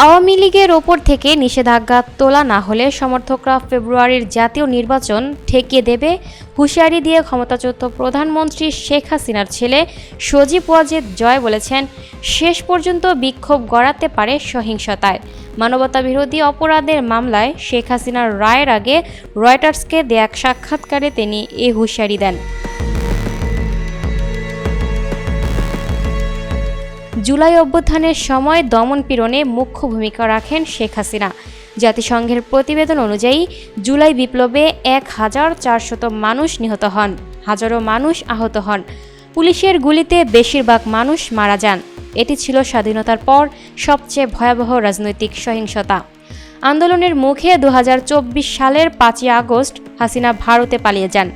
আওয়ামী লীগের ওপর থেকে নিষেধাজ্ঞা তোলা না হলে সমর্থকরা ফেব্রুয়ারির জাতীয় নির্বাচন ঠেকিয়ে দেবে হুঁশিয়ারি দিয়ে ক্ষমতাচ্যুত প্রধানমন্ত্রী শেখ হাসিনার ছেলে সজীব ওয়াজেদ জয় বলেছেন, শেষ পর্যন্ত বিক্ষোভ গড়াতে পারে সহিংসতায়। মানবতাবিরোধী অপরাধের মামলায় শেখ হাসিনার রায়ের আগে রয়টার্সকে দেয়া এক সাক্ষাৎকারে তিনি এ হুঁশিয়ারি দেন। জুলাই অভ্যুত্থানের সময় দমন-পীড়নে মুখ্য ভূমিকা রাখেন শেখ হাসিনা। জাতিসংঘের প্রতিবেদন অনুযায়ী জুলাই বিপ্লবে ১,৪০০ মানুষ নিহত হন, হাজারো মানুষ আহত হন। পুলিশের গুলিতে বেশিরভাগ মানুষ মারা যান। এটি ছিল স্বাধীনতার পর সবচেয়ে ভয়াবহ রাজনৈতিক সহিংসতা। আন্দোলনের মুখে ২০২৪ সালের ৫ই আগস্ট হাসিনা ভারতে পালিয়ে যান।